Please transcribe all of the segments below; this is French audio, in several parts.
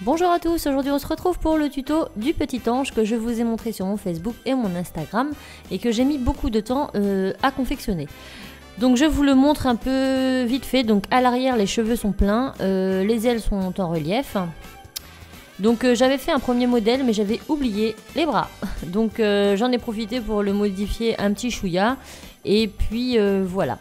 Bonjour à tous, aujourd'hui on se retrouve pour le tuto du petit ange que je vous ai montré sur mon Facebook et mon Instagram et que j'ai mis beaucoup de temps à confectionner. Donc je vous le montre un peu vite fait. Donc à l'arrière les cheveux sont pleins, les ailes sont en relief. Donc j'avais fait un premier modèle mais j'avais oublié les bras. Donc j'en ai profité pour le modifier un petit chouïa et puis voilà.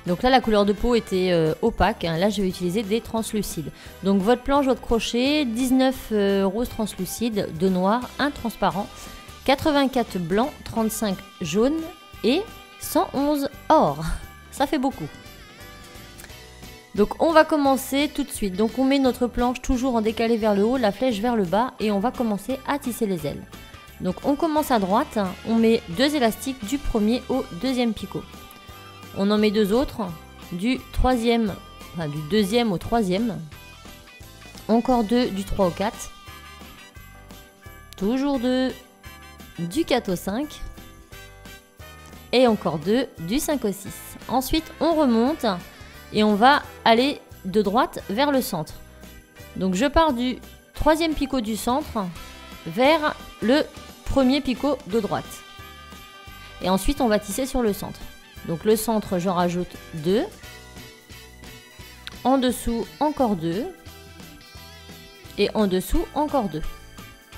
Donc là la couleur de peau était opaque, hein. Là je vais utiliser des translucides. Donc votre planche, votre crochet, 19 roses translucides, 2 noirs, 1 transparent, 84 blanc, 35 jaune et 111 or. Ça fait beaucoup. Donc on va commencer tout de suite. Donc on met notre planche toujours en décalé vers le haut, la flèche vers le bas et on va commencer à tisser les ailes. Donc on commence à droite, on met 2 élastiques du premier au deuxième picot. On en met 2 autres, du deuxième au troisième. Encore 2 du 3 au 4. Toujours 2 du 4 au 5. Et encore 2 du 5 au 6. Ensuite, on remonte et on va aller de droite vers le centre. Donc je pars du troisième picot du centre vers le premier picot de droite. Et ensuite, on va tisser sur le centre. Donc le centre, j'en rajoute 2. En dessous, encore 2. Et en dessous, encore 2.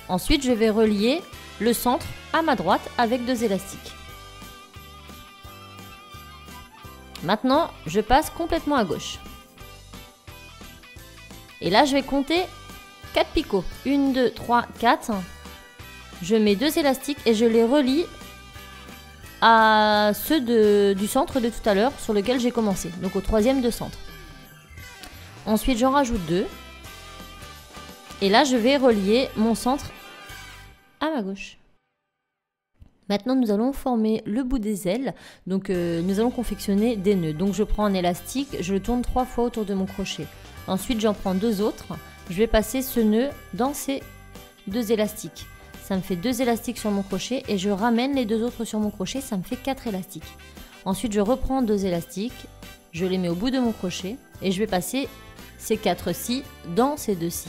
Ensuite, je vais relier le centre à ma droite avec 2 élastiques. Maintenant, je passe complètement à gauche. Et là, je vais compter 4 picots. 1, 2, 3, 4. Je mets 2 élastiques et je les relie à ceux du centre de tout à l'heure sur lequel j'ai commencé, donc au troisième de centre. Ensuite j'en rajoute 2 et là je vais relier mon centre à ma gauche. Maintenant nous allons former le bout des ailes, donc nous allons confectionner des nœuds. Donc je prends un élastique, je le tourne 3 fois autour de mon crochet. Ensuite j'en prends 2 autres, je vais passer ce nœud dans ces 2 élastiques. Ça me fait 2 élastiques sur mon crochet et je ramène les 2 autres sur mon crochet, ça me fait 4 élastiques. Ensuite, je reprends 2 élastiques, je les mets au bout de mon crochet et je vais passer ces 4-ci dans ces 2-ci.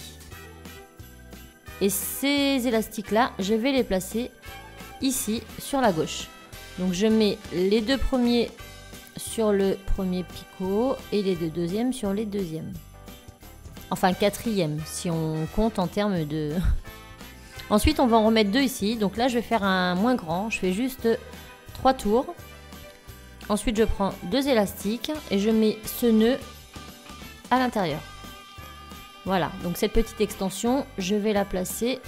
Et ces élastiques-là, je vais les placer ici sur la gauche. Donc, je mets les 2 premiers sur le premier picot et les 2 deuxièmes sur les deuxièmes. Enfin, 4e si on compte en termes de... Ensuite, on va en remettre 2 ici. Donc là, je vais faire un moins grand. Je fais juste 3 tours. Ensuite, je prends 2 élastiques et je mets ce nœud à l'intérieur. Voilà. Donc cette petite extension, je vais la placer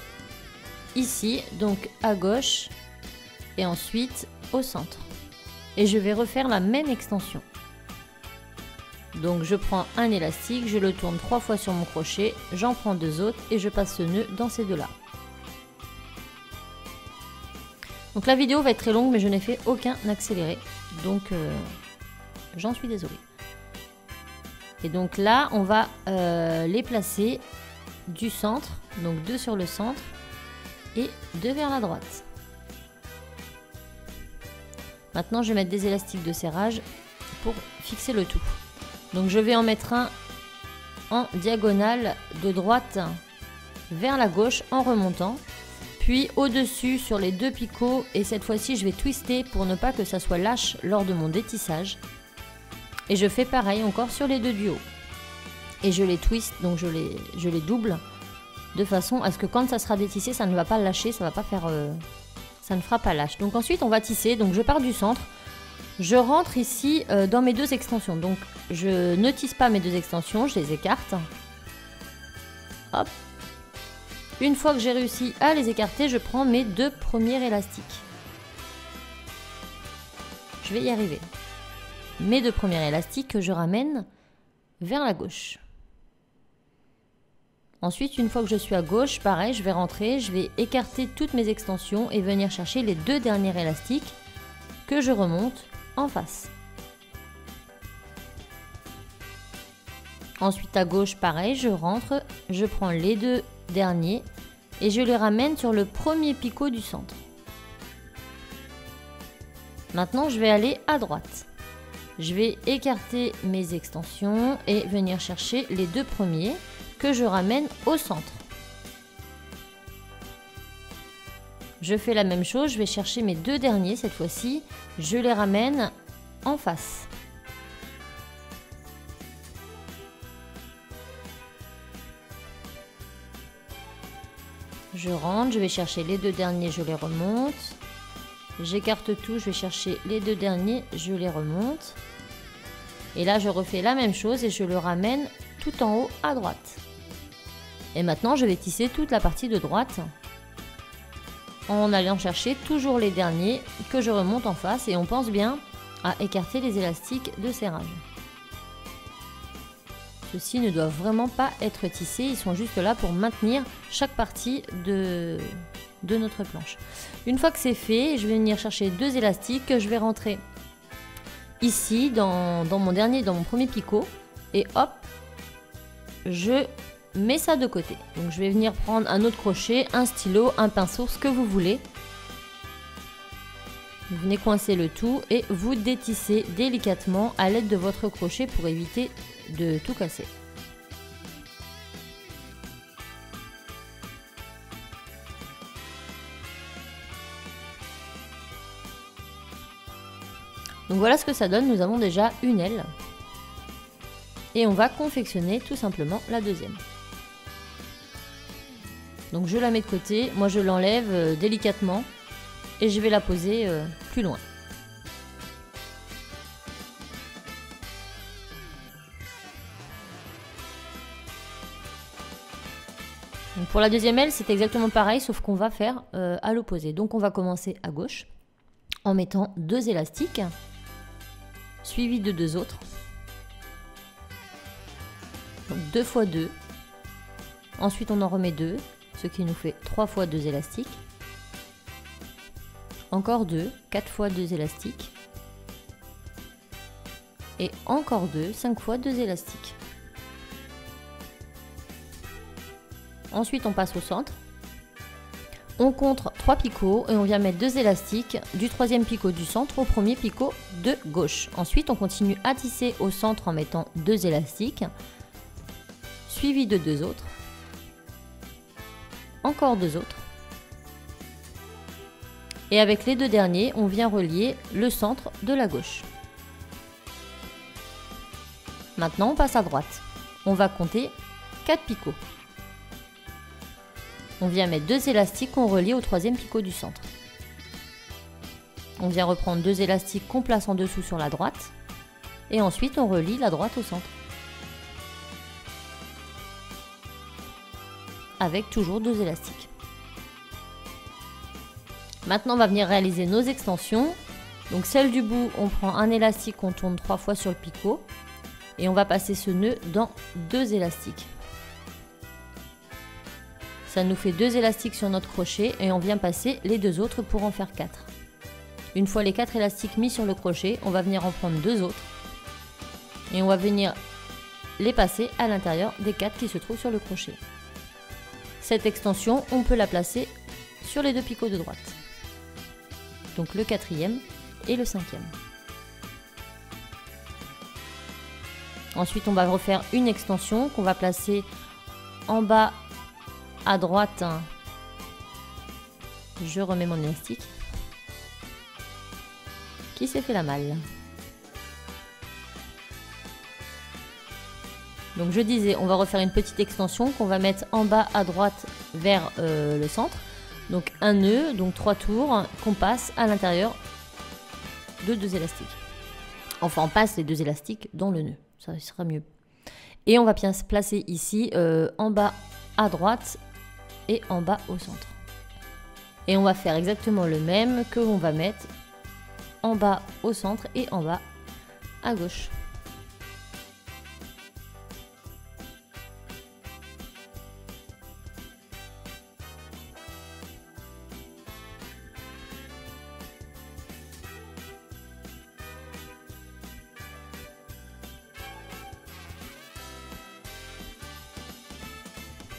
ici, donc à gauche et ensuite au centre. Et je vais refaire la même extension. Donc je prends un élastique, je le tourne 3 fois sur mon crochet, j'en prends 2 autres et je passe ce nœud dans ces 2-là. Donc la vidéo va être très longue mais je n'ai fait aucun accéléré, donc j'en suis désolée. Et donc là on va les placer du centre, donc 2 sur le centre et 2 vers la droite. Maintenant je vais mettre des élastiques de serrage pour fixer le tout. Donc je vais en mettre un en diagonale de droite vers la gauche en remontant. Puis au-dessus sur les 2 picots et cette fois-ci je vais twister pour ne pas que ça soit lâche lors de mon détissage. Et je fais pareil encore sur les 2 du haut. Et je les twist, donc je les double de façon à ce que quand ça sera détissé, ça ne va pas lâcher, ça va pas faire, ça ne fera pas lâche. Donc ensuite on va tisser, donc je pars du centre, je rentre ici dans mes 2 extensions. Donc je ne tisse pas mes 2 extensions, je les écarte. Hop. Une fois que j'ai réussi à les écarter, je prends mes 2 premiers élastiques. Je vais y arriver. Mes 2 premiers élastiques que je ramène vers la gauche. Ensuite, une fois que je suis à gauche, pareil, je vais rentrer, je vais écarter toutes mes extensions et venir chercher les 2 derniers élastiques que je remonte en face. Ensuite, à gauche, pareil, je rentre, je prends les 2 derniers et je les ramène sur le premier picot du centre. Maintenant je vais aller à droite. Je vais écarter mes extensions et venir chercher les deux premiers que je ramène au centre. Je fais la même chose, je vais chercher mes deux derniers cette fois-ci, je les ramène en face. Je rentre, je vais chercher les deux derniers, je les remonte. J'écarte tout, je vais chercher les deux derniers, je les remonte. Et là, je refais la même chose et je le ramène tout en haut à droite. Et maintenant, je vais tisser toute la partie de droite en allant chercher toujours les derniers que je remonte en face. Et on pense bien à écarter les élastiques de serrage. Ceux-ci ne doivent vraiment pas être tissés, ils sont juste là pour maintenir chaque partie de notre planche. Une fois que c'est fait, je vais venir chercher deux élastiques que je vais rentrer ici dans mon premier picot et hop, je mets ça de côté. Donc je vais venir prendre un autre crochet, un stylo, un pinceau, ce que vous voulez. Vous venez coincer le tout et vous détissez délicatement à l'aide de votre crochet pour éviter de tout casser. Donc voilà ce que ça donne, nous avons déjà une aile. Et on va confectionner tout simplement la deuxième. Donc je la mets de côté, moi je l'enlève délicatement et je vais la poser plus loin. Donc pour la deuxième aile, c'est exactement pareil, sauf qu'on va faire à l'opposé. Donc on va commencer à gauche en mettant deux élastiques, suivis de deux autres. Donc 2 fois 2. Ensuite on en remet 2, ce qui nous fait 3 fois 2 élastiques. Encore 2, 4 fois 2 élastiques. Et encore 2, 5 fois 2 élastiques. Ensuite on passe au centre. On compte 3 picots et on vient mettre 2 élastiques du troisième picot du centre au premier picot de gauche. Ensuite on continue à tisser au centre en mettant 2 élastiques, suivi de 2 autres, encore 2 autres. Et avec les deux derniers, on vient relier le centre de la gauche. Maintenant on passe à droite. On va compter 4 picots. On vient mettre 2 élastiques qu'on relie au troisième picot du centre. On vient reprendre 2 élastiques qu'on place en dessous sur la droite. Et ensuite on relie la droite au centre. Avec toujours 2 élastiques. Maintenant on va venir réaliser nos extensions. Donc celle du bout, on prend un élastique qu'on tourne 3 fois sur le picot. Et on va passer ce nœud dans 2 élastiques. Ça nous fait 2 élastiques sur notre crochet et on vient passer les 2 autres pour en faire 4. Une fois les 4 élastiques mis sur le crochet, on va venir en prendre 2 autres. Et on va venir les passer à l'intérieur des 4 qui se trouvent sur le crochet. Cette extension, on peut la placer sur les 2 picots de droite. Donc le 4e et le 5e. Ensuite, on va refaire une extension qu'on va placer en bas à droite. Je remets mon élastique qui s'est fait la malle. Donc je disais, on va refaire une petite extension qu'on va mettre en bas à droite vers le centre. Donc un nœud, donc 3 tours qu'on passe à l'intérieur de 2 élastiques. Enfin, on passe les 2 élastiques dans le nœud, ça sera mieux. Et on va bien se placer ici en bas à droite et en bas au centre. Et on va faire exactement le même que on va mettre en bas au centre et en bas à gauche.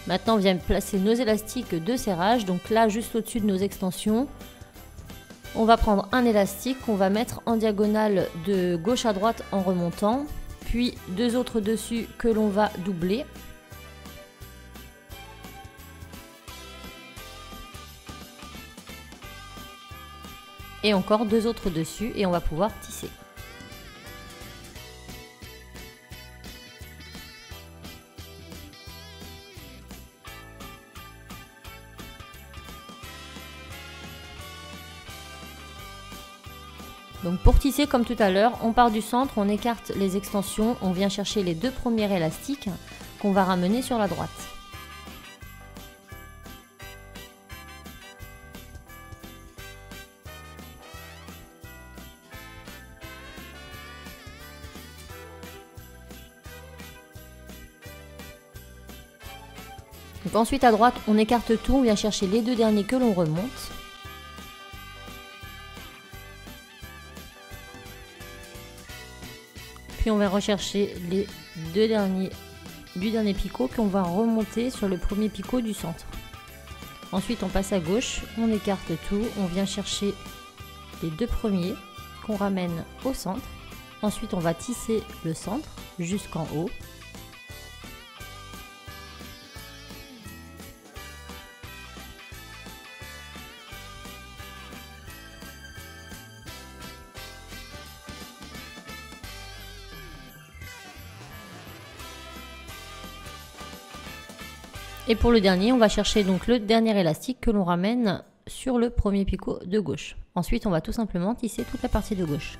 Maintenant, on vient placer nos élastiques de serrage. Donc là, juste au-dessus de nos extensions, On va prendre un élastique qu'on va mettre en diagonale de gauche à droite en remontant, puis 2 autres dessus que l'on va doubler. Et encore 2 autres dessus et on va pouvoir tisser. Donc pour tisser comme tout à l'heure, on part du centre, on écarte les extensions, on vient chercher les 2 premiers élastiques qu'on va ramener sur la droite. Donc ensuite à droite, on écarte tout, on vient chercher les 2 derniers que l'on remonte. Puis on va rechercher les 2 derniers du dernier picot qu'on va remonter sur le premier picot du centre. Ensuite on passe à gauche, on écarte tout, on vient chercher les 2 premiers qu'on ramène au centre. Ensuite on va tisser le centre jusqu'en haut. Et pour le dernier, on va chercher donc le dernier élastique que l'on ramène sur le premier picot de gauche. Ensuite, on va tout simplement tisser toute la partie de gauche.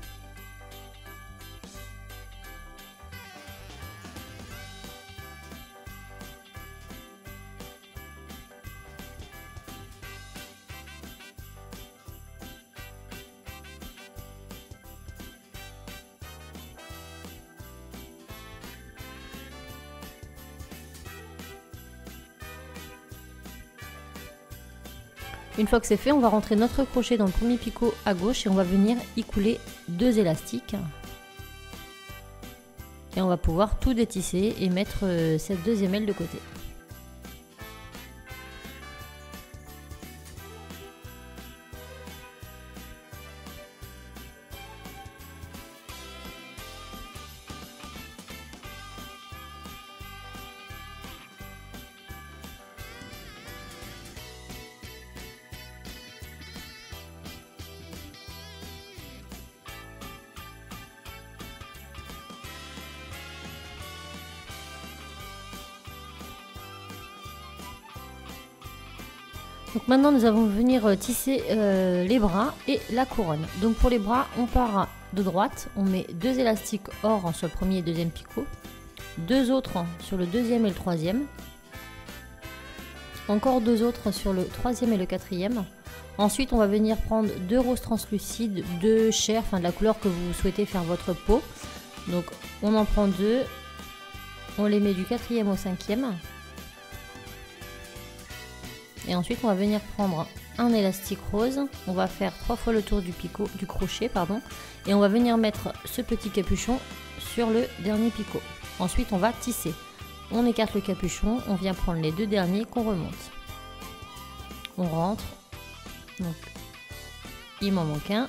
Une fois que c'est fait, on va rentrer notre crochet dans le premier picot à gauche et on va venir y couler 2 élastiques. Et on va pouvoir tout détisser et mettre cette deuxième aile de côté. Donc maintenant nous allons venir tisser les bras et la couronne. Donc pour les bras, on part de droite, on met 2 élastiques or sur le premier et deuxième picot, 2 autres sur le deuxième et le troisième, encore 2 autres sur le troisième et le quatrième. Ensuite on va venir prendre 2 roses translucides de chair, enfin de la couleur que vous souhaitez faire votre peau. Donc on en prend 2, on les met du quatrième au cinquième. Et ensuite on va venir prendre un élastique rose, on va faire 3 fois le tour du picot, du crochet pardon, et on va venir mettre ce petit capuchon sur le dernier picot. Ensuite on va tisser, on écarte le capuchon, on vient prendre les 2 derniers qu'on remonte. On rentre, donc il m'en manque un.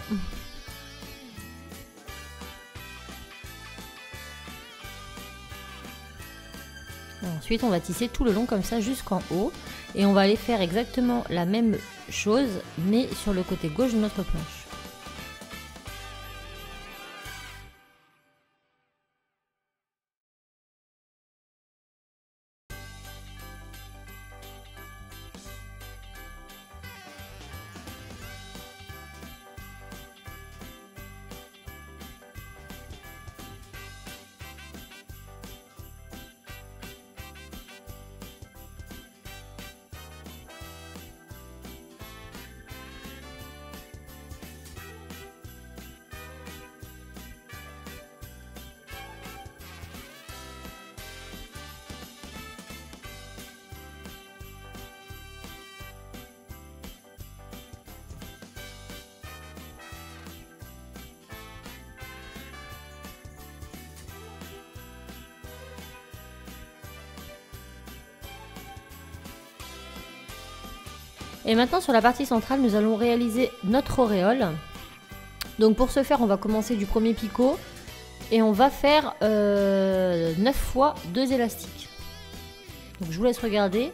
Ensuite on va tisser tout le long comme ça jusqu'en haut et on va aller faire exactement la même chose mais sur le côté gauche de notre planche. Et maintenant sur la partie centrale, nous allons réaliser notre auréole. Donc pour ce faire, on va commencer du premier picot et on va faire 9 fois 2 élastiques. Donc je vous laisse regarder.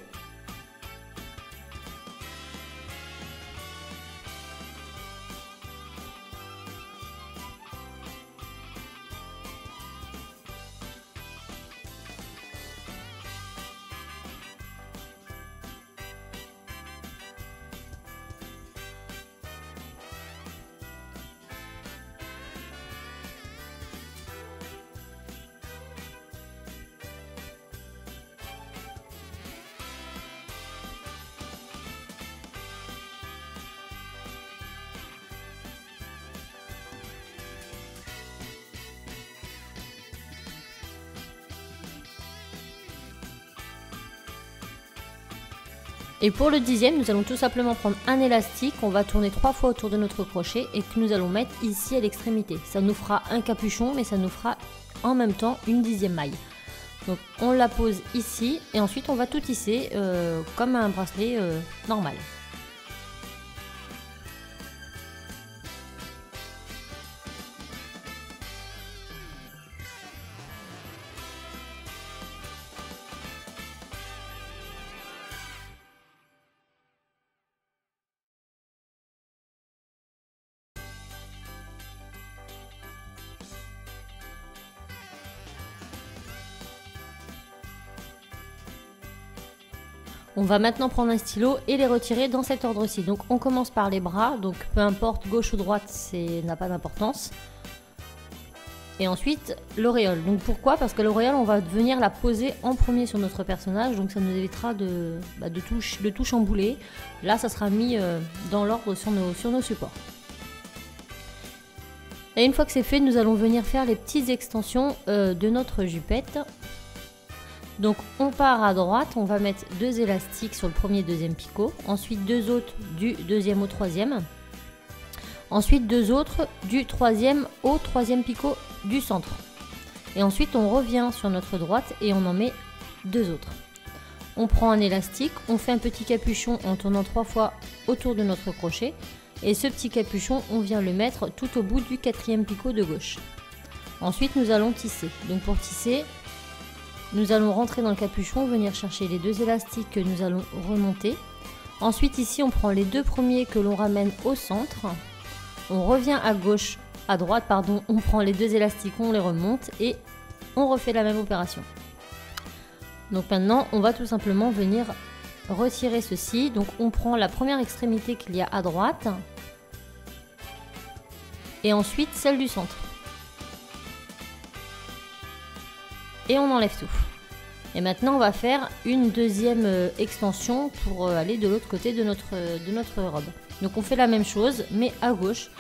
Et pour le 10e, nous allons tout simplement prendre un élastique, on va tourner 3 fois autour de notre crochet et que nous allons mettre ici à l'extrémité. Ça nous fera un capuchon, mais ça nous fera en même temps une 10e maille. Donc on la pose ici et ensuite on va tout tisser comme un bracelet normal. On va maintenant prendre un stylo et les retirer dans cet ordre-ci. Donc on commence par les bras, donc peu importe gauche ou droite, ça n'a pas d'importance. Et ensuite l'auréole. Donc pourquoi? Parce que l'auréole, on va venir la poser en premier sur notre personnage, donc ça nous évitera de tout chambouler. Là, ça sera mis dans l'ordre sur nos supports. Et une fois que c'est fait, nous allons venir faire les petites extensions de notre jupette. Donc on part à droite, on va mettre 2 élastiques sur le premier et deuxième picot, ensuite 2 autres du deuxième au troisième, ensuite 2 autres du troisième au troisième picot du centre. Et ensuite on revient sur notre droite et on en met 2 autres. On prend un élastique, on fait un petit capuchon en tournant 3 fois autour de notre crochet et ce petit capuchon on vient le mettre tout au bout du 4e picot de gauche. Ensuite nous allons tisser. Donc pour tisser, nous allons rentrer dans le capuchon, venir chercher les 2 élastiques que nous allons remonter. Ensuite ici on prend les 2 premiers que l'on ramène au centre. On revient à droite, on prend les 2 élastiques, on les remonte et on refait la même opération. Donc maintenant on va tout simplement venir retirer ceci. Donc on prend la première extrémité qu'il y a à droite et ensuite celle du centre. Et on enlève tout. Et maintenant on va faire une deuxième extension pour aller de l'autre côté de notre robe. Donc on fait la même chose mais à gauche.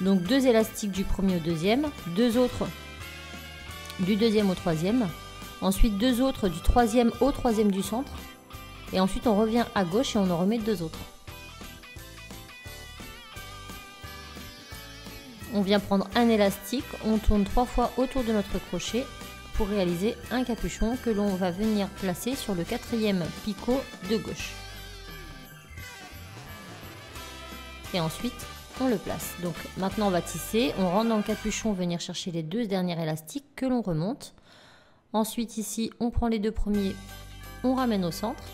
Donc 2 élastiques du premier au deuxième, 2 autres du deuxième au troisième, ensuite 2 autres du troisième au troisième du centre. Et ensuite on revient à gauche et on en remet 2 autres. On vient prendre un élastique, on tourne 3 fois autour de notre crochet pour réaliser un capuchon que l'on va venir placer sur le 4e picot de gauche. Et ensuite on le place. Donc maintenant on va tisser, on rentre dans le capuchon, venir chercher les 2 derniers élastiques que l'on remonte. Ensuite ici on prend les 2 premiers, on ramène au centre.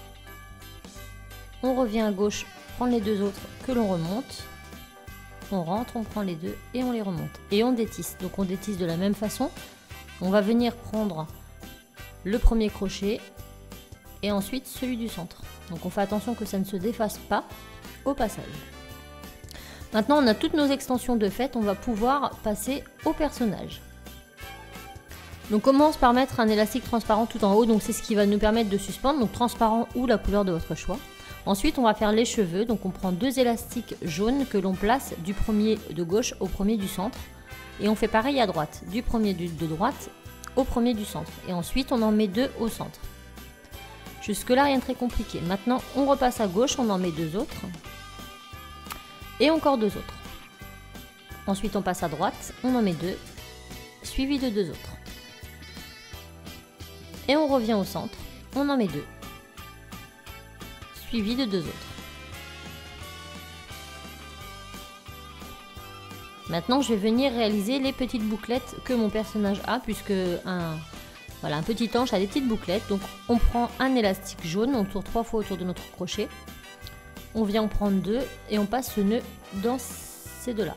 On revient à gauche, prendre les 2 autres que l'on remonte. On rentre, on prend les 2 et on les remonte. Et on détisse. Donc on détisse de la même façon. On va venir prendre le premier crochet et ensuite celui du centre. Donc on fait attention que ça ne se défasse pas au passage. Maintenant on a toutes nos extensions de fait, on va pouvoir passer au personnage. Donc on commence par mettre un élastique transparent tout en haut, donc c'est ce qui va nous permettre de suspendre, donc transparent ou la couleur de votre choix. Ensuite on va faire les cheveux, donc on prend 2 élastiques jaunes que l'on place du premier de gauche au premier du centre. Et on fait pareil à droite, du premier de droite au premier du centre. Et ensuite on en met 2 au centre. Jusque là rien de très compliqué. Maintenant on repasse à gauche, on en met 2 autres. Et encore 2 autres. Ensuite on passe à droite, on en met 2, suivi de 2 autres. Et on revient au centre, on en met 2, suivi de 2 autres. Maintenant, je vais venir réaliser les petites bouclettes que mon personnage a, puisque un petit ange a des petites bouclettes. Donc, on prend un élastique jaune, on tourne 3 fois autour de notre crochet. On vient en prendre 2 et on passe ce nœud dans ces deux-là.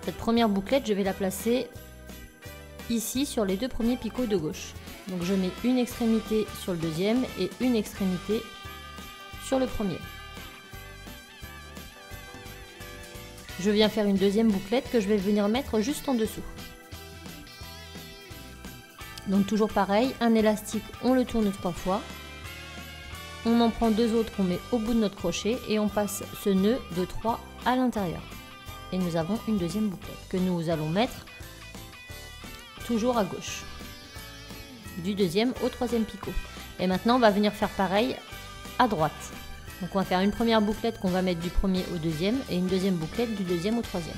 Cette première bouclette, je vais la placer ici sur les 2 premiers picots de gauche. Donc, je mets une extrémité sur le deuxième et une extrémité sur le premier. Je viens faire une deuxième bouclette que je vais venir mettre juste en dessous. Donc toujours pareil, un élastique, on le tourne 3 fois. On en prend 2 autres qu'on met au bout de notre crochet et on passe ce nœud de 3 à l'intérieur. Et nous avons une deuxième bouclette que nous allons mettre toujours à gauche. Du deuxième au troisième picot. Et maintenant on va venir faire pareil à droite. Donc on va faire une première bouclette qu'on va mettre du premier au deuxième et une deuxième bouclette du deuxième au troisième.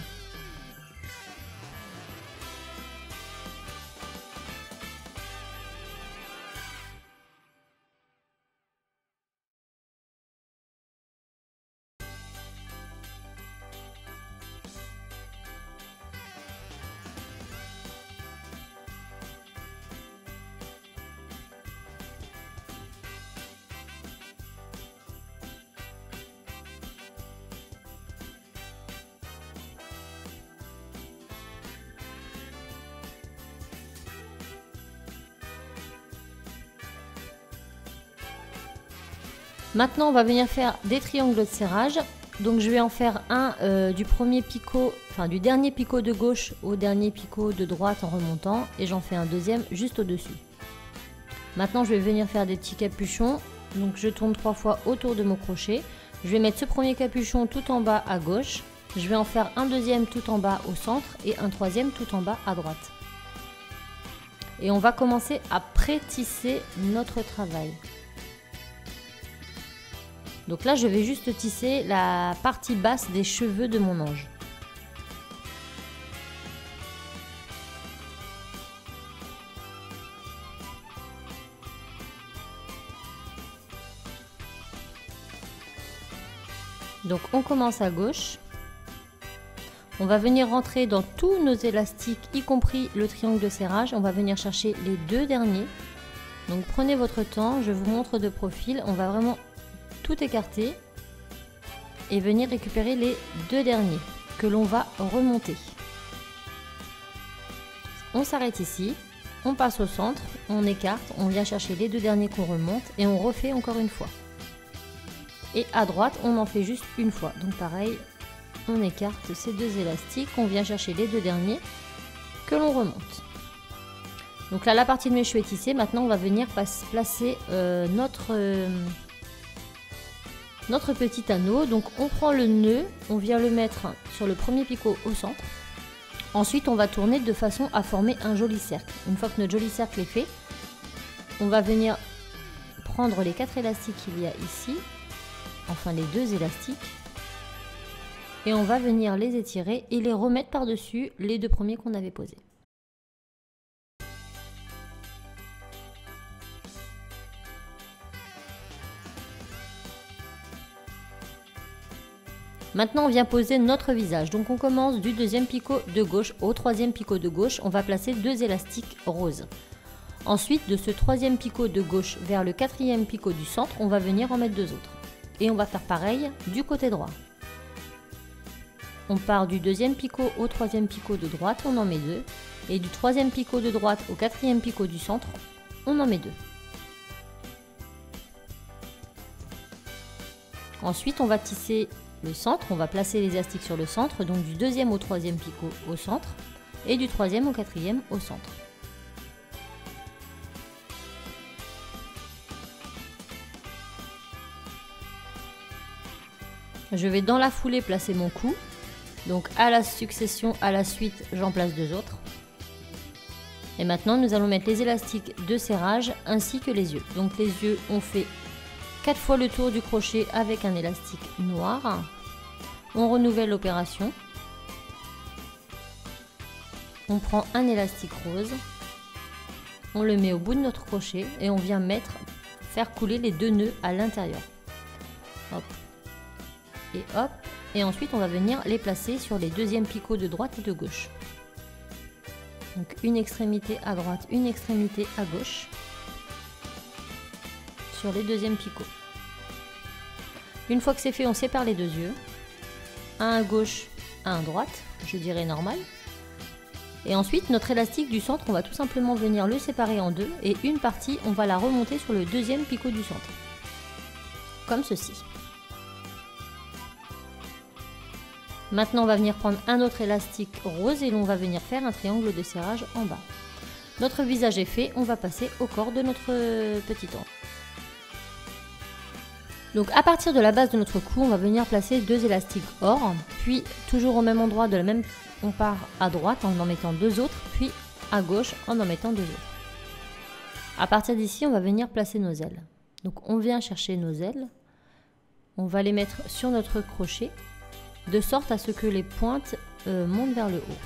Maintenant, on va venir faire des triangles de serrage. Donc, je vais en faire un du premier picot, enfin du dernier picot de gauche au dernier picot de droite en remontant, et j'en fais un deuxième juste au-dessus. Maintenant, je vais venir faire des petits capuchons. Donc, je tourne 3 fois autour de mon crochet. Je vais mettre ce premier capuchon tout en bas à gauche. Je vais en faire un deuxième tout en bas au centre et un troisième tout en bas à droite. Et on va commencer à pré-tisser notre travail. Donc là, je vais juste tisser la partie basse des cheveux de mon ange. Donc on commence à gauche. On va venir rentrer dans tous nos élastiques, y compris le triangle de serrage. On va venir chercher les 2 derniers. Donc prenez votre temps, je vous montre de profil. On va vraiment tout écarter et venir récupérer les 2 derniers que l'on va remonter. On s'arrête ici, on passe au centre, on écarte, on vient chercher les 2 derniers qu'on remonte et on refait encore une fois. Et à droite, on en fait juste une fois. Donc pareil, on écarte ces 2 élastiques, on vient chercher les 2 derniers que l'on remonte. Donc là, la partie de mes cheveux est tissée. Maintenant, on va venir placer notre petit anneau. Donc on prend le nœud, on vient le mettre sur le premier picot au centre. Ensuite on va tourner de façon à former un joli cercle. Une fois que notre joli cercle est fait, on va venir prendre les 4 élastiques qu'il y a ici, enfin les 2 élastiques, et on va venir les étirer et les remettre par-dessus les 2 premiers qu'on avait posés. Maintenant, on vient poser notre visage. Donc, on commence du deuxième picot de gauche au troisième picot de gauche. On va placer 2 élastiques roses. Ensuite, de ce troisième picot de gauche vers le 4e picot du centre, on va venir en mettre 2 autres. Et on va faire pareil du côté droit. On part du deuxième picot au troisième picot de droite, on en met 2. Et du troisième picot de droite au 4e picot du centre, on en met 2. Ensuite, on va tisser le centre, on va placer les élastiques sur le centre, donc du deuxième au troisième picot au centre et du troisième au 4e au centre. Je vais dans la foulée placer mon cou, donc à la succession, à la suite, j'en place 2 autres. Et maintenant, nous allons mettre les élastiques de serrage ainsi que les yeux. Donc les yeux, on fait 4 fois le tour du crochet avec un élastique noir. On renouvelle l'opération. On prend un élastique rose. On le met au bout de notre crochet et on vient faire couler les 2 nœuds à l'intérieur. Hop. Et hop. et ensuite on va venir les placer sur les deuxièmes picots de droite et de gauche. Donc une extrémité à droite, une extrémité à gauche sur les deuxièmes picots. Une fois que c'est fait, on sépare les deux yeux, un à gauche, un à droite, je dirais normal. Et ensuite, notre élastique du centre, on va tout simplement venir le séparer en deux et une partie, on va la remonter sur le deuxième picot du centre, comme ceci. Maintenant, on va venir prendre un autre élastique rose et l'on va venir faire un triangle de serrage en bas. Notre visage est fait, on va passer au corps de notre petit ange. Donc à partir de la base de notre cou, on va venir placer deux élastiques or, puis toujours au même endroit, on part à droite en mettant deux autres, puis à gauche en mettant deux autres. À partir d'ici, on va venir placer nos ailes. Donc on vient chercher nos ailes, on va les mettre sur notre crochet, de sorte à ce que les pointes montent vers le haut.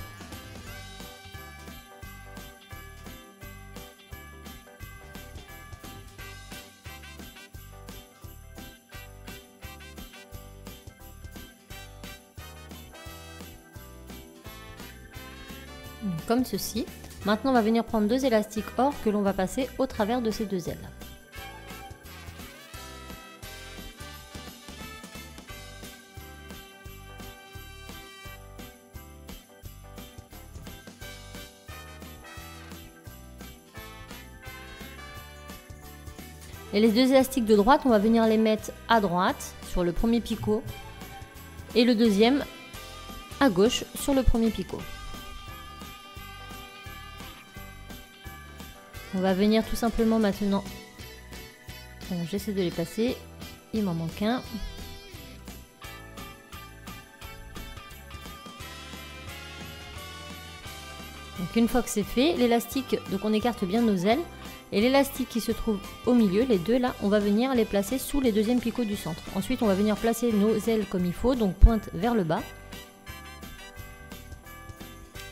Comme ceci. Maintenant, on va venir prendre deux élastiques or que l'on va passer au travers de ces deux ailes. Et les deux élastiques de droite, on va venir les mettre à droite sur le premier picot et le deuxième à gauche sur le premier picot. On va venir tout simplement maintenant, j'essaie de les placer, il m'en manque un. Donc une fois que c'est fait, l'élastique, donc on écarte bien nos ailes, et l'élastique qui se trouve au milieu, les deux là, on va venir les placer sous les deuxièmes picots du centre. Ensuite on va venir placer nos ailes comme il faut, donc pointe vers le bas.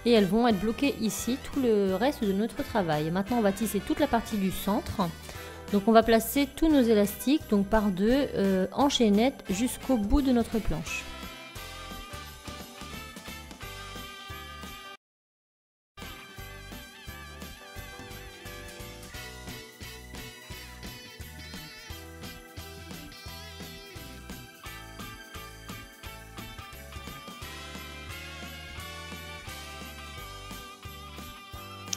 Et elles vont être bloquées ici tout le reste de notre travail. Maintenant on va tisser toute la partie du centre. Donc on va placer tous nos élastiques donc par deux en chaînette jusqu'au bout de notre planche.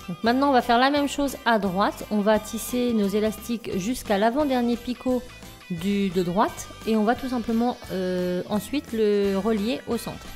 Donc maintenant on va faire la même chose à droite, on va tisser nos élastiques jusqu'à l'avant-dernier picot de droite et on va tout simplement ensuite le relier au centre.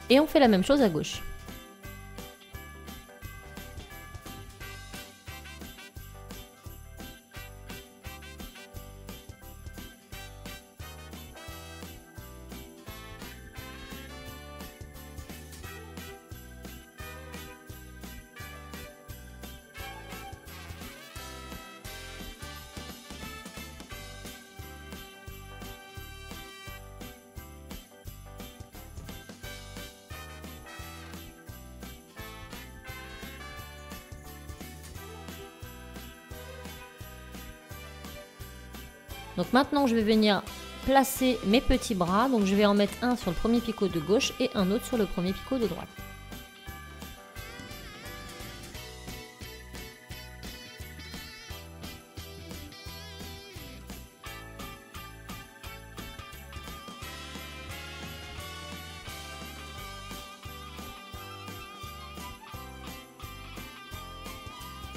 Et on fait la même chose à gauche. Donc maintenant je vais venir placer mes petits bras, donc je vais en mettre un sur le premier picot de gauche et un autre sur le premier picot de droite.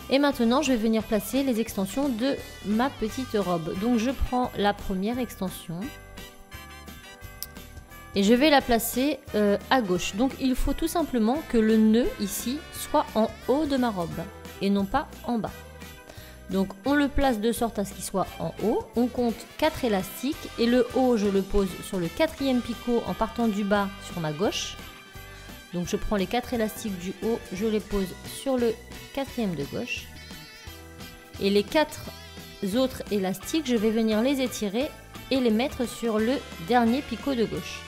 Et maintenant, je vais venir placer les extensions de ma petite robe. Donc, je prends la première extension et je vais la placer à gauche. Donc, il faut tout simplement que le nœud ici soit en haut de ma robe et non pas en bas. Donc, on le place de sorte à ce qu'il soit en haut. On compte 4 élastiques et le haut, je le pose sur le 4e picot en partant du bas sur ma gauche. Donc je prends les 4 élastiques du haut, je les pose sur le 4e de gauche. Et les 4 autres élastiques, je vais venir les étirer et les mettre sur le dernier picot de gauche.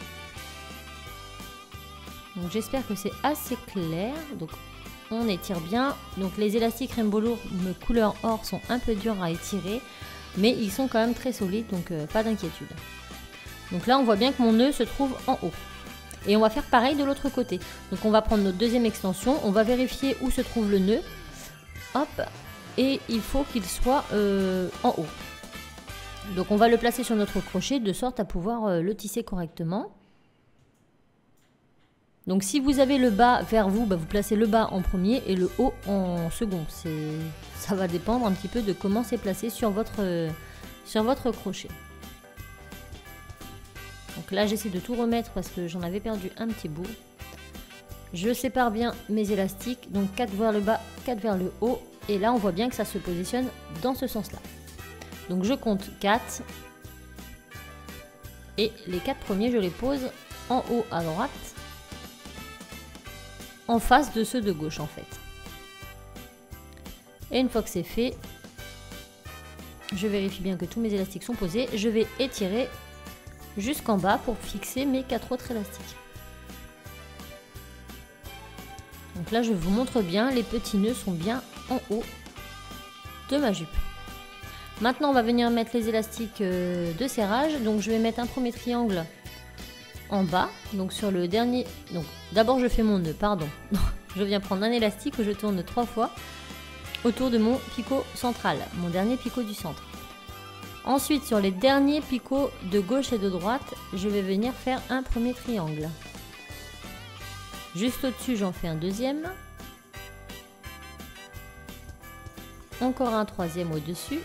Donc j'espère que c'est assez clair. Donc on étire bien. Donc les élastiques Rainbow Lourd couleur or sont un peu durs à étirer, mais ils sont quand même très solides, donc pas d'inquiétude. Donc là on voit bien que mon nœud se trouve en haut. Et on va faire pareil de l'autre côté. Donc on va prendre notre deuxième extension, on va vérifier où se trouve le nœud. Hop, et il faut qu'il soit en haut. Donc on va le placer sur notre crochet de sorte à pouvoir le tisser correctement. Donc si vous avez le bas vers vous, vous placez le bas en premier et le haut en second. Ça va dépendre un petit peu de comment c'est placé sur votre crochet. Donc là j'essaie de tout remettre parce que j'en avais perdu un petit bout. Je sépare bien mes élastiques, donc 4 vers le bas, 4 vers le haut. Et là on voit bien que ça se positionne dans ce sens-là. Donc je compte 4. Et les 4 premiers je les pose en haut à droite. En face de ceux de gauche en fait. Et une fois que c'est fait, je vérifie bien que tous mes élastiques sont posés. Je vais étirer jusqu'en bas pour fixer mes 4 autres élastiques. Donc là je vous montre bien, les petits nœuds sont bien en haut de ma jupe. Maintenant on va venir mettre les élastiques de serrage. Donc je vais mettre un premier triangle en bas, donc sur le dernier. Donc d'abord je fais mon nœud, pardon. Je viens prendre un élastique que je tourne 3 fois autour de mon picot central, mon dernier picot du centre. Ensuite sur les derniers picots de gauche et de droite, je vais venir faire un premier triangle. Juste au-dessus j'en fais un deuxième. Encore un troisième au-dessus.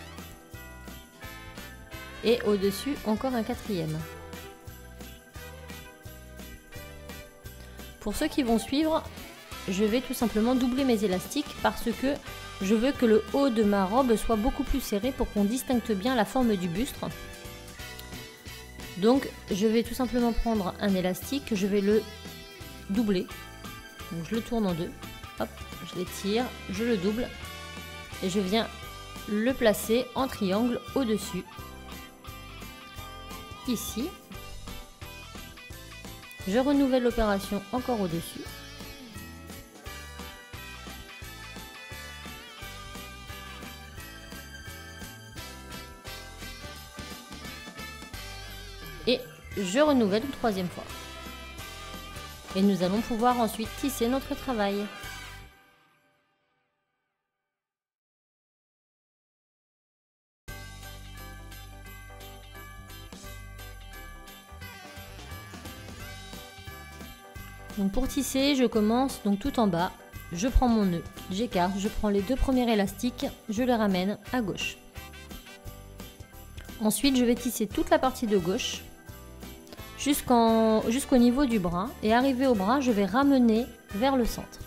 Et au-dessus encore un quatrième. Pour ceux qui vont suivre, je vais tout simplement doubler mes élastiques parce que je veux que le haut de ma robe soit beaucoup plus serré pour qu'on distingue bien la forme du buste. Donc je vais tout simplement prendre un élastique, je vais le doubler. Donc je le tourne en deux, hop, je l'étire, je le double et je viens le placer en triangle au-dessus. Ici. Je renouvelle l'opération encore au-dessus. Et je renouvelle une troisième fois. Et nous allons pouvoir ensuite tisser notre travail. Donc pour tisser, je commence donc tout en bas, je prends mon nœud, j'écarte, je prends les 2 premiers élastiques, je les ramène à gauche. Ensuite, je vais tisser toute la partie de gauche jusqu'au niveau du bras et arrivé au bras, je vais ramener vers le centre.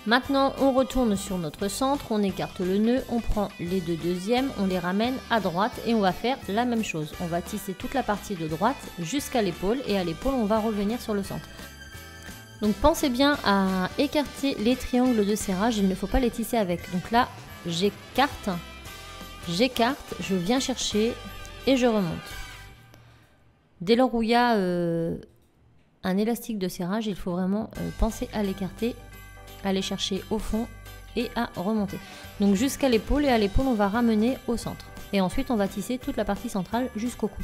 Maintenant, on retourne sur notre centre, on écarte le nœud, on prend les deux deuxièmes, on les ramène à droite et on va faire la même chose. On va tisser toute la partie de droite jusqu'à l'épaule et à l'épaule, on va revenir sur le centre. Donc pensez bien à écarter les triangles de serrage, il ne faut pas les tisser avec. Donc là, j'écarte, je viens chercher et je remonte. Dès lors où il y a un élastique de serrage, il faut vraiment penser à l'écarter, aller chercher au fond et à remonter. Donc jusqu'à l'épaule et à l'épaule on va ramener au centre. Et ensuite on va tisser toute la partie centrale jusqu'au cou.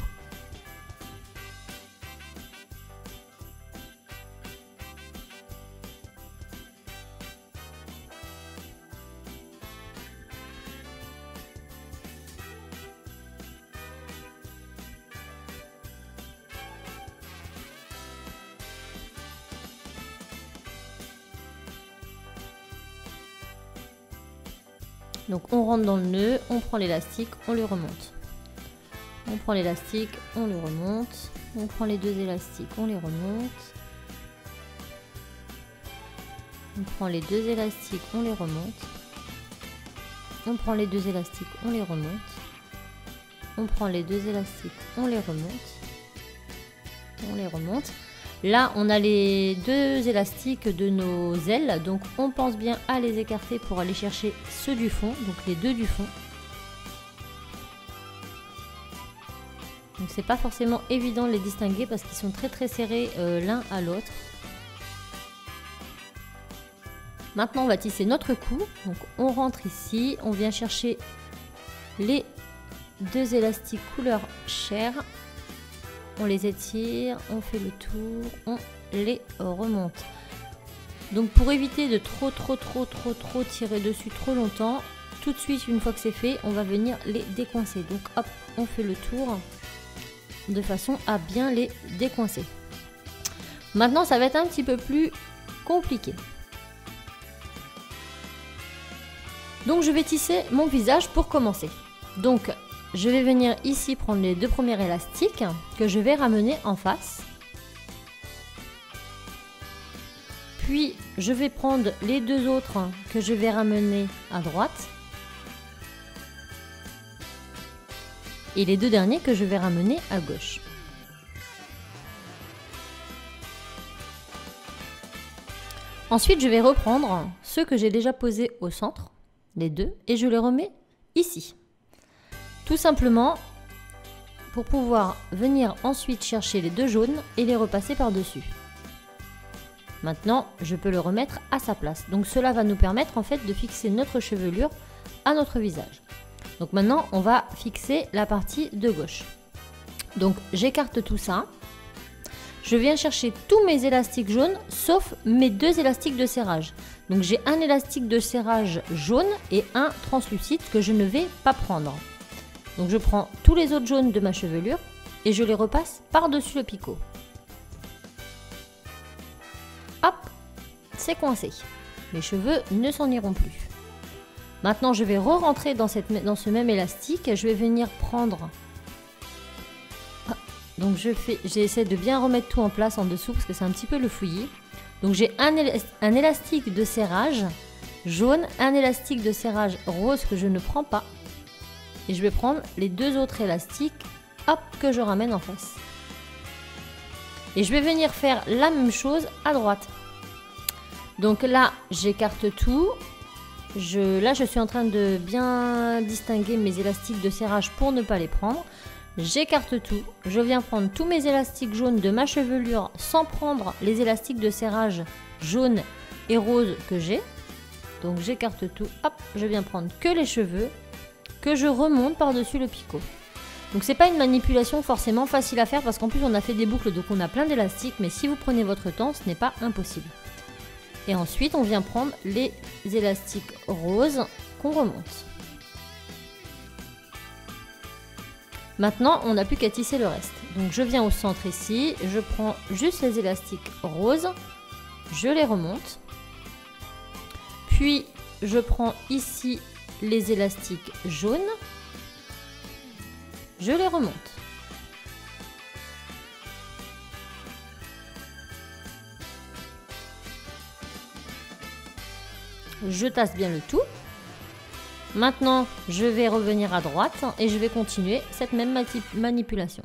Donc on rentre dans le nœud, on prend l'élastique, on le remonte. On prend l'élastique, on le remonte. On prend les deux élastiques, on les remonte. On prend les deux élastiques, on les remonte. On prend les deux élastiques, on les remonte. On prend les deux élastiques, on les remonte. On les remonte. Là, on a les deux élastiques de nos ailes, donc on pense bien à les écarter pour aller chercher ceux du fond, donc les deux du fond. Donc c'est pas forcément évident de les distinguer parce qu'ils sont très serrés l'un à l'autre. Maintenant, on va tisser notre cou. Donc on rentre ici, on vient chercher les deux élastiques couleur chair. On les étire, on fait le tour, on les remonte. Donc pour éviter de trop tirer dessus trop longtemps, tout de suite une fois que c'est fait, on va venir les décoincer. Donc hop, on fait le tour de façon à bien les décoincer. Maintenant ça va être un petit peu plus compliqué. Donc je vais tisser mon visage pour commencer. Donc je vais venir ici prendre les deux premiers élastiques que je vais ramener en face. Puis je vais prendre les deux autres que je vais ramener à droite. Et les deux derniers que je vais ramener à gauche. Ensuite, je vais reprendre ceux que j'ai déjà posés au centre, les deux, et je les remets ici. Tout simplement pour pouvoir venir ensuite chercher les deux jaunes et les repasser par-dessus. Maintenant, je peux le remettre à sa place. Donc cela va nous permettre en fait de fixer notre chevelure à notre visage. Donc maintenant, on va fixer la partie de gauche. Donc j'écarte tout ça. Je viens chercher tous mes élastiques jaunes sauf mes deux élastiques de serrage. Donc j'ai un élastique de serrage jaune et un translucide que je ne vais pas prendre. Donc je prends tous les autres jaunes de ma chevelure et je les repasse par-dessus le picot. Hop, c'est coincé. Mes cheveux ne s'en iront plus. Maintenant, je vais re-rentrer dans ce même élastique. Je vais venir prendre... Donc j'essaie de bien remettre tout en place en dessous parce que c'est un petit peu le fouillis. Donc j'ai un élastique de serrage jaune, un élastique de serrage rose que je ne prends pas. Et je vais prendre les deux autres élastiques, hop, que je ramène en face. Et je vais venir faire la même chose à droite. Donc là, j'écarte tout. Là, je suis en train de bien distinguer mes élastiques de serrage pour ne pas les prendre. J'écarte tout. Je viens prendre tous mes élastiques jaunes de ma chevelure sans prendre les élastiques de serrage jaune et rose que j'ai. Donc j'écarte tout. Hop, je viens prendre que les cheveux que je remonte par-dessus le picot. Donc c'est pas une manipulation forcément facile à faire parce qu'en plus on a fait des boucles donc on a plein d'élastiques, mais si vous prenez votre temps ce n'est pas impossible. Et ensuite on vient prendre les élastiques roses qu'on remonte. Maintenant on n'a plus qu'à tisser le reste. Donc je viens au centre ici, je prends juste les élastiques roses, je les remonte. Puis je prends ici les élastiques jaunes, je les remonte. Je tasse bien le tout. Maintenant, je vais revenir à droite et je vais continuer cette même manipulation.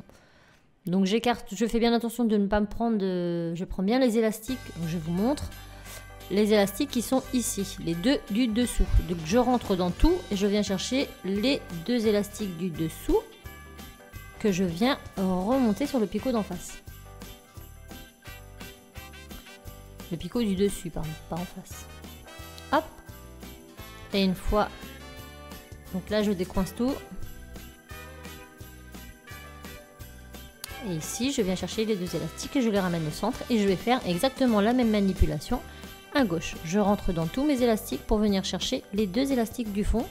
Donc j'écarte, je fais bien attention de ne pas me prendre de... Je prends bien les élastiques, je vous montre. Les élastiques qui sont ici, les deux du dessous. Donc je rentre dans tout et je viens chercher les deux élastiques du dessous que je viens remonter sur le picot d'en face. Le picot du dessus, pardon, pas en face. Hop. Et une fois... Donc là, je décoince tout. Et ici, je viens chercher les deux élastiques et je les ramène au centre. Et je vais faire exactement la même manipulation à gauche. Je rentre dans tous mes élastiques pour venir chercher les deux élastiques du fond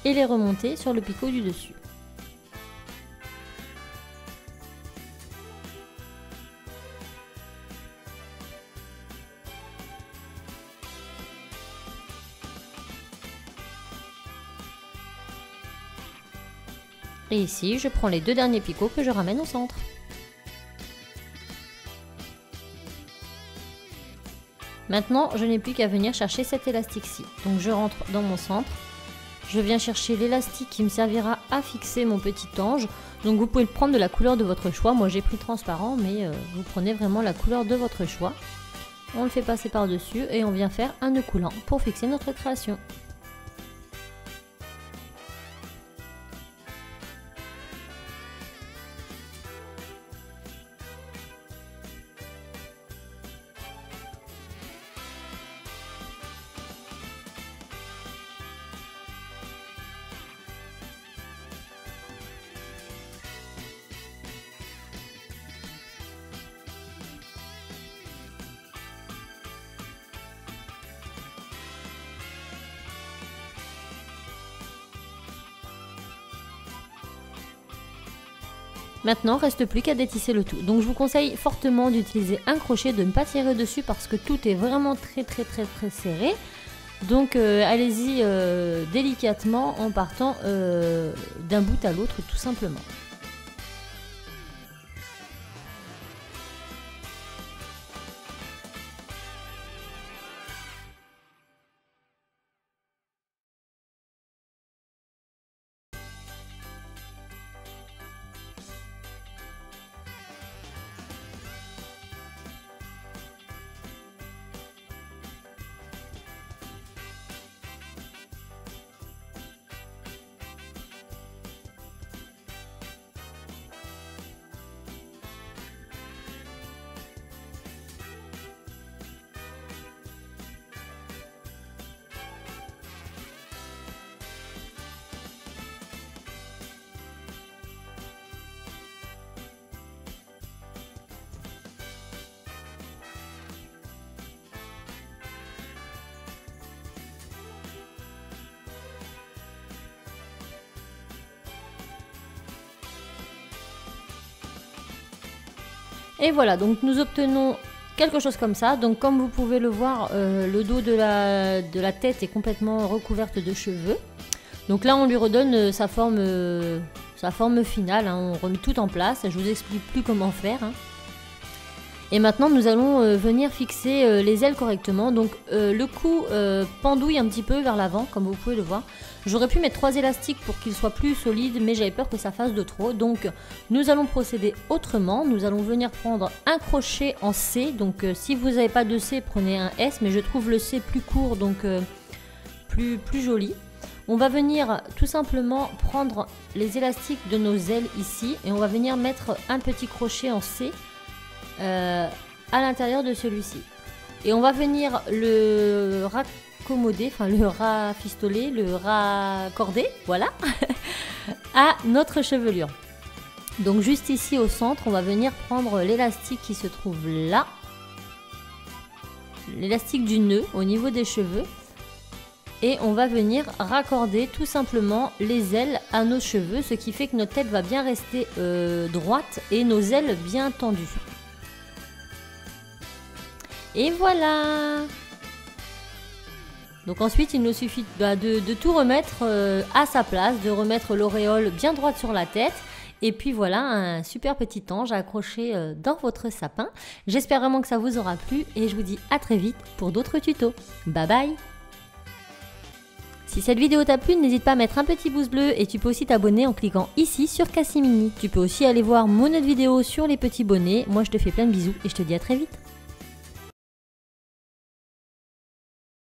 et les remonter sur le picot du dessus. Et ici, je prends les deux derniers picots que je ramène au centre. Maintenant, je n'ai plus qu'à venir chercher cet élastique-ci. Donc je rentre dans mon centre. Je viens chercher l'élastique qui me servira à fixer mon petit ange. Donc vous pouvez prendre de la couleur de votre choix. Moi j'ai pris transparent, mais vous prenez vraiment la couleur de votre choix. On le fait passer par-dessus et on vient faire un nœud coulant pour fixer notre création. Maintenant, reste plus qu'à détisser le tout. Donc je vous conseille fortement d'utiliser un crochet, de ne pas tirer dessus parce que tout est vraiment très serré. Donc allez-y délicatement en partant d'un bout à l'autre tout simplement. Et voilà, donc nous obtenons quelque chose comme ça. Donc comme vous pouvez le voir, le dos de la tête est complètement recouverte de cheveux. Donc là on lui redonne sa forme finale, hein. On remet tout en place, je vous explique plus comment faire, hein. Et maintenant nous allons venir fixer les ailes correctement. Donc le cou pendouille un petit peu vers l'avant comme vous pouvez le voir. J'aurais pu mettre 3 élastiques pour qu'il soit plus solide, mais j'avais peur que ça fasse de trop. Donc nous allons procéder autrement. Nous allons venir prendre un crochet en C. Donc si vous n'avez pas de C, prenez un S, mais je trouve le C plus court, donc plus joli. On va venir tout simplement prendre les élastiques de nos ailes ici et on va venir mettre un petit crochet en C à l'intérieur de celui-ci. Et on va venir le raccommoder, enfin le rafistoler, le raccorder, voilà, à notre chevelure. Donc juste ici au centre, on va venir prendre l'élastique qui se trouve là, l'élastique du nœud au niveau des cheveux. Et on va venir raccorder tout simplement les ailes à nos cheveux, ce qui fait que notre tête va bien rester droite et nos ailes bien tendues. Et voilà! Donc ensuite, il nous suffit de tout remettre à sa place, de remettre l'auréole bien droite sur la tête. Et puis voilà, un super petit ange à accrocher dans votre sapin. J'espère vraiment que ça vous aura plu et je vous dis à très vite pour d'autres tutos. Bye bye! Si cette vidéo t'a plu, n'hésite pas à mettre un petit pouce bleu et tu peux aussi t'abonner en cliquant ici sur Cassimini. Tu peux aussi aller voir mon autre vidéo sur les petits bonnets. Moi je te fais plein de bisous et je te dis à très vite.